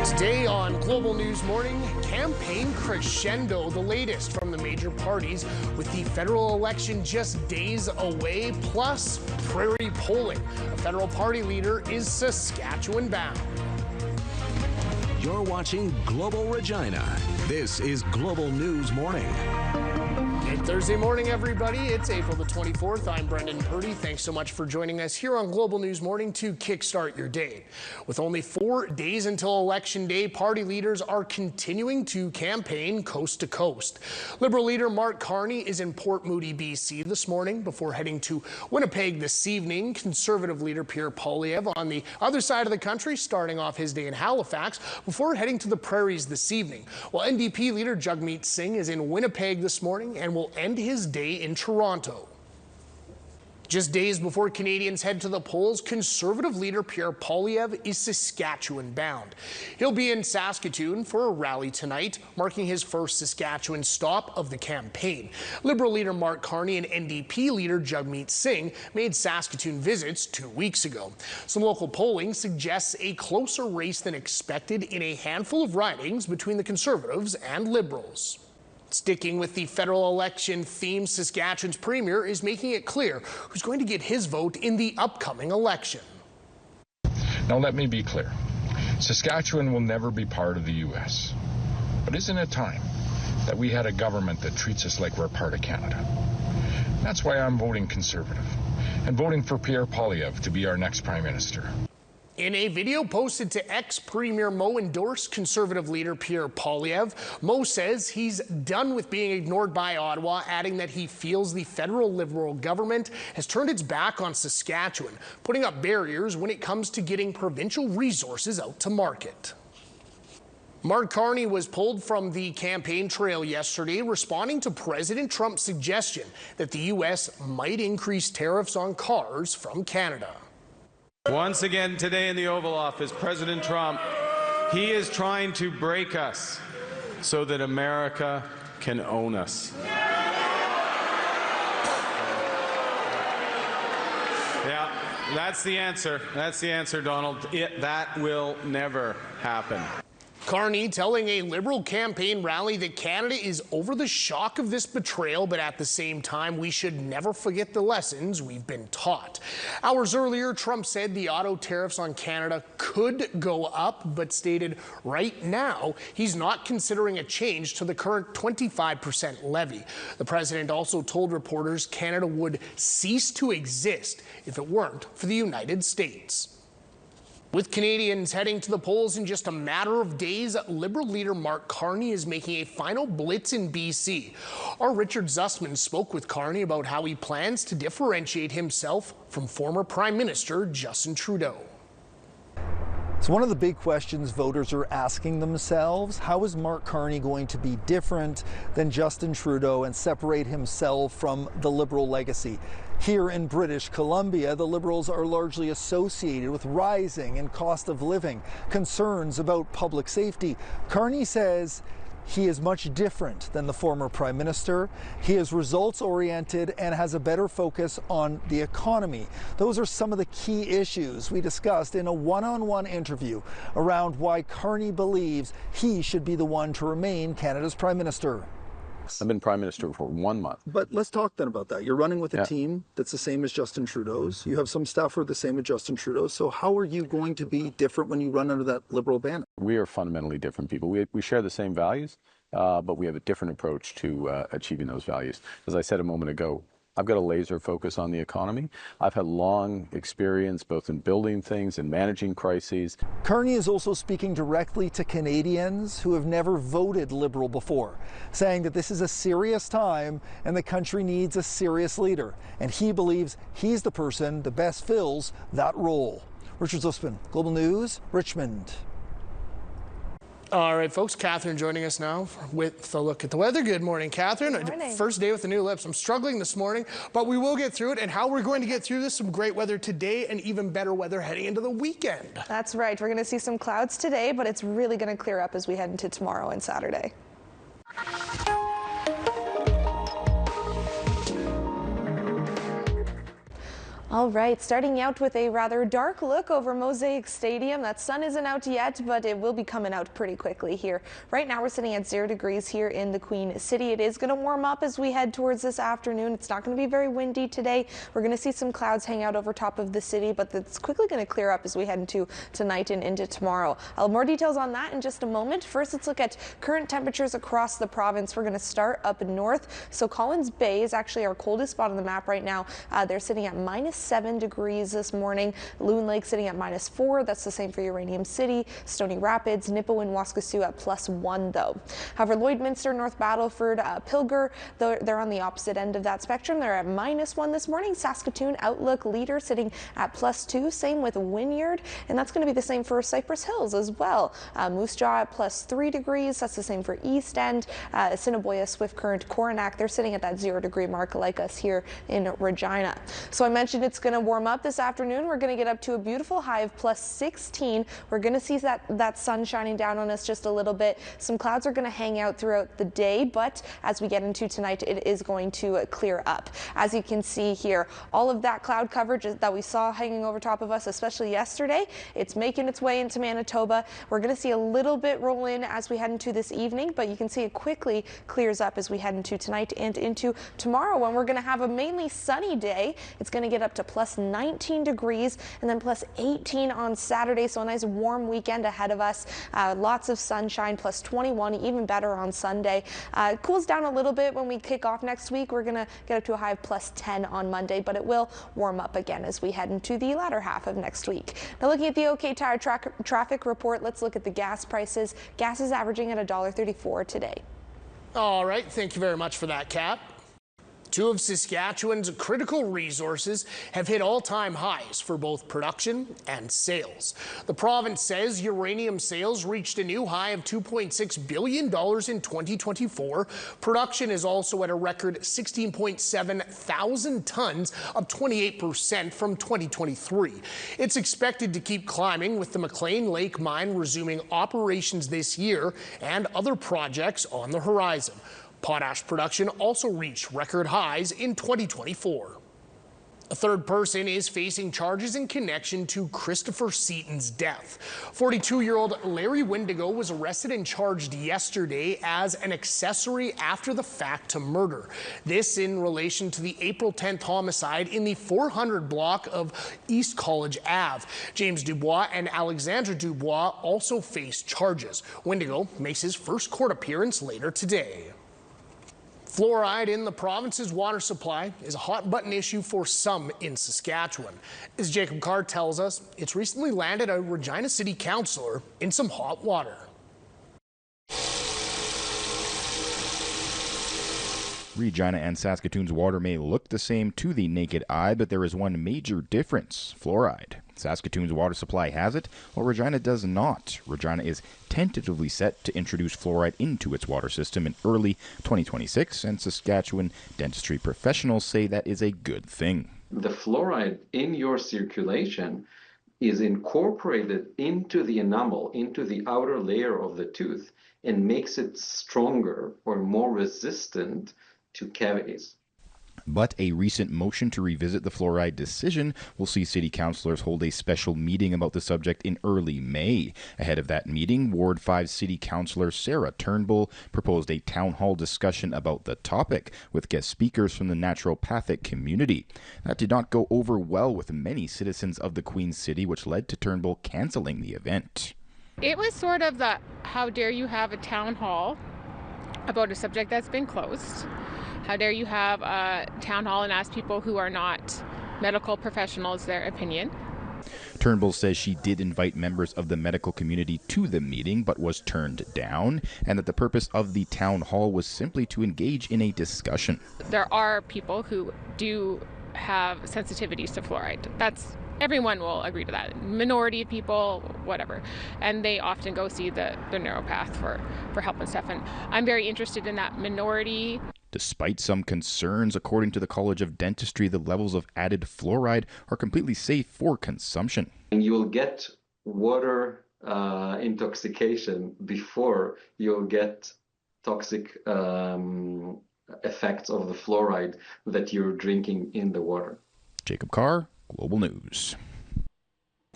Today on Global News Morning, campaign crescendo, the latest from the major parties with the federal election just days away, plus prairie polling. A federal party leader is Saskatchewan bound. You're watching Global Regina. This is Global News Morning. Good Thursday morning, everybody. It's April the 24th. I'm Brendan Purdy. Thanks so much for joining us here on Global News Morning to kickstart your day. With only 4 days until Election Day, party leaders are continuing to campaign coast to coast. Liberal leader Mark Carney is in Port Moody, BC this morning before heading to Winnipeg this evening. Conservative leader Pierre Poilievre on the other side of the country, starting off his day in Halifax before heading to the prairies this evening. While NDP leader Jagmeet Singh is in Winnipeg this morning and will end his day in Toronto. Just days before Canadians head to the polls, Conservative leader Pierre Poilievre is Saskatchewan bound. He'll be in Saskatoon for a rally tonight, marking his first Saskatchewan stop of the campaign. Liberal leader Mark Carney and NDP leader Jagmeet Singh made Saskatoon visits 2 weeks ago. Some local polling suggests a closer race than expected in a handful of ridings between the Conservatives and Liberals. Sticking with the federal election theme, Saskatchewan's premier is making it clear who's going to get his vote in the upcoming election. Now let me be clear. Saskatchewan will never be part of the U.S. But isn't it time that we had a government that treats us like we're part of Canada? That's why I'm voting Conservative and voting for Pierre Poilievre to be our next Prime Minister. In a video posted to ex-Premier Moe endorsed Conservative leader Pierre Poilievre, Moe says he's done with being ignored by Ottawa, adding that he feels the federal Liberal government has turned its back on Saskatchewan, putting up barriers when it comes to getting provincial resources out to market. Mark Carney was pulled from the campaign trail yesterday, responding to President Trump's suggestion that the U.S. might increase tariffs on cars from Canada. Once again today in the Oval Office, President Trump, he is trying to break us so that America can own us. Yeah, that's the answer. That's the answer, Donald. That will never happen. Carney telling a Liberal campaign rally that Canada is over the shock of this betrayal, but at the same time, we should never forget the lessons we've been taught. Hours earlier, Trump said the auto tariffs on Canada could go up, but stated right now he's not considering a change to the current 25% levy. The president also told reporters Canada would cease to exist if it weren't for the United States. With Canadians heading to the polls in just a matter of days, Liberal leader Mark Carney is making a final blitz in BC. Our Richard Zussman spoke with Carney about how he plans to differentiate himself from former Prime Minister Justin Trudeau. It's one of the big questions voters are asking themselves. How is Mark Carney going to be different than Justin Trudeau and separate himself from the Liberal legacy? Here in British Columbia, the Liberals are largely associated with rising and cost of living, concerns about public safety. Carney says he is much different than the former Prime Minister. He is results-oriented and has a better focus on the economy. Those are some of the key issues we discussed in a one-on-one interview around why Carney believes he should be the one to remain Canada's Prime Minister. I've been Prime Minister for 1 month. But let's talk then about that. You're running with a team that's the same as Justin Trudeau's. You have some staff who are the same as Justin Trudeau's. So how are you going to be different when you run under that Liberal banner? We are fundamentally different people. We share the same values, but we have a different approach to achieving those values. As I said a moment ago, I've got a laser focus on the economy. I've had long experience both in building things and managing crises. Carney is also speaking directly to Canadians who have never voted Liberal before, saying that this is a serious time and the country needs a serious leader. And he believes he's the person that best fills that role. Richard Zussman, Global News, Richmond. All right, folks, Catherine joining us now with a look at the weather. Good morning, Catherine. Good morning. First day with the new lips. I'm struggling this morning, but we will get through it. And how we're going to get through this, some great weather today and even better weather heading into the weekend. That's right. We're going to see some clouds today, but it's really going to clear up as we head into tomorrow and Saturday. All right, starting out with a rather dark look over Mosaic Stadium. That sun isn't out yet, but it will be coming out pretty quickly here. Right now we're sitting at 0 degrees here in the Queen City. It is going to warm up as we head towards this afternoon. It's not going to be very windy today. We're going to see some clouds hang out over top of the city, but it's quickly going to clear up as we head into tonight and into tomorrow. I'll have more details on that in just a moment. First, let's look at current temperatures across the province. We're going to start up north. So Collins Bay is actually our coldest spot on the map right now. They're sitting at -7 degrees this morning. Loon Lake sitting at -4. That's the same for Uranium City, Stony Rapids, Nippo and Waskesiu at +1 though. However, Lloydminster, North Battleford, Pilger, they're on the opposite end of that spectrum. They're at -1 this morning. Saskatoon, Outlook, Leader sitting at +2. Same with Wynyard, and that's going to be the same for Cypress Hills as well. Moose Jaw at +3 degrees. That's the same for East End, Assiniboia, Swift Current, Coronach. They're sitting at that 0 degree mark like us here in Regina. So I mentioned it's going to warm up this afternoon. We're going to get up to a beautiful high of +16. We're going to see that sun shining down on us just a little bit. Some clouds are going to hang out throughout the day, but as we get into tonight, it is going to clear up. As you can see here, all of that cloud coverage that we saw hanging over top of us, especially yesterday, it's making its way into Manitoba. We're going to see a little bit roll in as we head into this evening, but you can see it quickly clears up as we head into tonight and into tomorrow, when we're going to have a mainly sunny day. It's going to get up to +19 degrees and then +18 on Saturday. So a nice warm weekend ahead of us. Lots of sunshine, +21, even better on Sunday. It cools down a little bit when we kick off next week. We're going to get up to a high of +10 on Monday, but it will warm up again as we head into the latter half of next week. Now looking at the OK Tire traffic report, let's look at the gas prices. Gas is averaging at $1.34 today. All right, thank you very much for that, Kat. Two of Saskatchewan's critical resources have hit all-time highs for both production and sales. The province says uranium sales reached a new high of $2.6 billion in 2024. Production is also at a record 16.7 thousand tons, up 28% from 2023. It's expected to keep climbing, with the McLean Lake mine resuming operations this year and other projects on the horizon. Potash production also reached record highs in 2024. A third person is facing charges in connection to Christopher Seaton's death. 42-year-old Larry Wendigo was arrested and charged yesterday as an accessory after the fact to murder. This in relation to the April 10th homicide in the 400 block of East College Ave. James Dubois and Alexandra Dubois also face charges. Wendigo makes his first court appearance later today. Fluoride in the province's water supply is a hot button issue for some in Saskatchewan. As Jacob Carr tells us, it's recently landed a Regina City councillor in some hot water. Regina and Saskatoon's water may look the same to the naked eye, but there is one major difference: fluoride. Saskatoon's water supply has it, while Regina does not. Regina is tentatively set to introduce fluoride into its water system in early 2026, and Saskatchewan dentistry professionals say that is a good thing. The fluoride in your circulation is incorporated into the enamel, into the outer layer of the tooth, and makes it stronger or more resistant to cavities. But a recent motion to revisit the fluoride decision will see city councillors hold a special meeting about the subject in early May. Ahead of that meeting, Ward 5 City Councillor Sarah Turnbull proposed a town hall discussion about the topic, with guest speakers from the naturopathic community. That did not go over well with many citizens of the Queen City, which led to Turnbull cancelling the event. It was sort of the, how dare you have a town hall about a subject that's been closed? How dare you have a town hall and ask people who are not medical professionals their opinion? Turnbull says she did invite members of the medical community to the meeting, but was turned down, and that the purpose of the town hall was simply to engage in a discussion. There are people who do have sensitivities to fluoride. Everyone will agree to that. Minority of people, whatever. And they often go see the neuropath for help and stuff. And I'm very interested in that minority. Despite some concerns, according to the College of Dentistry, the levels of added fluoride are completely safe for consumption. And you will get water intoxication before you'll get toxic effects of the fluoride that you're drinking in the water. Jacob Carr, Global News.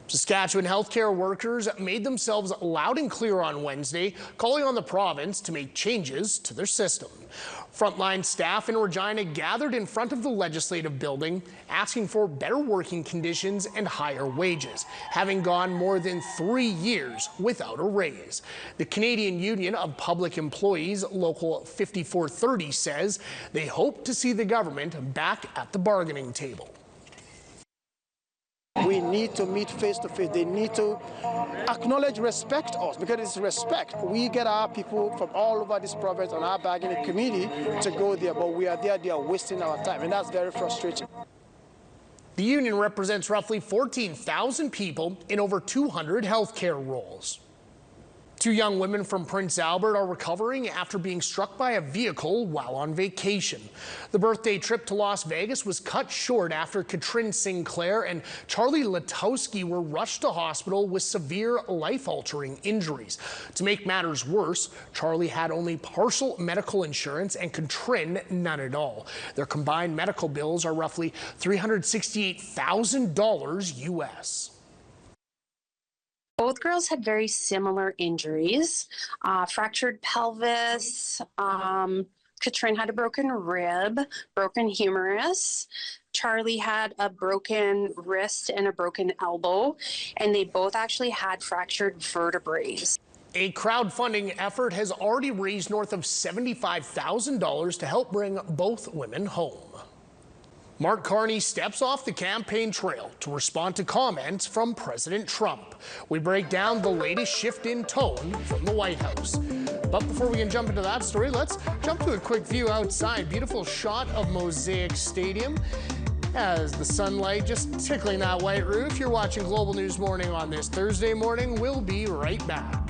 Saskatchewan healthcare workers made themselves loud and clear on Wednesday, calling on the province to make changes to their system. Frontline staff in Regina gathered in front of the legislative building, asking for better working conditions and higher wages, having gone more than 3 years without a raise. The Canadian Union of Public Employees, Local 5430, says they hope to see the government back at the bargaining table. We need to meet face to face. They need to acknowledge, respect us, because it's respect. We get our people from all over this province on our bargaining committee to go there, but we are there, they are wasting our time, and that's very frustrating. The union represents roughly 14,000 people in over 200 healthcare roles. 2 young women from Prince Albert are recovering after being struck by a vehicle while on vacation. The birthday trip to Las Vegas was cut short after Katrin Sinclair and Charlie Latowski were rushed to hospital with severe life-altering injuries. To make matters worse, Charlie had only partial medical insurance and Katrin none at all. Their combined medical bills are roughly $368,000 US. Both girls had very similar injuries, fractured pelvis, Katrin had a broken rib, broken humerus, Charlie had a broken wrist and a broken elbow, and they both actually had fractured vertebrae. A crowdfunding effort has already raised north of $75,000 to help bring both women home. Mark Carney steps off the campaign trail to respond to comments from President Trump. We break down the latest shift in tone from the White House. But before we can jump into that story, let's jump to a quick view outside. Beautiful shot of Mosaic Stadium as the sunlight just tickling that white roof. You're watching Global News Morning on this Thursday morning. We'll be right back.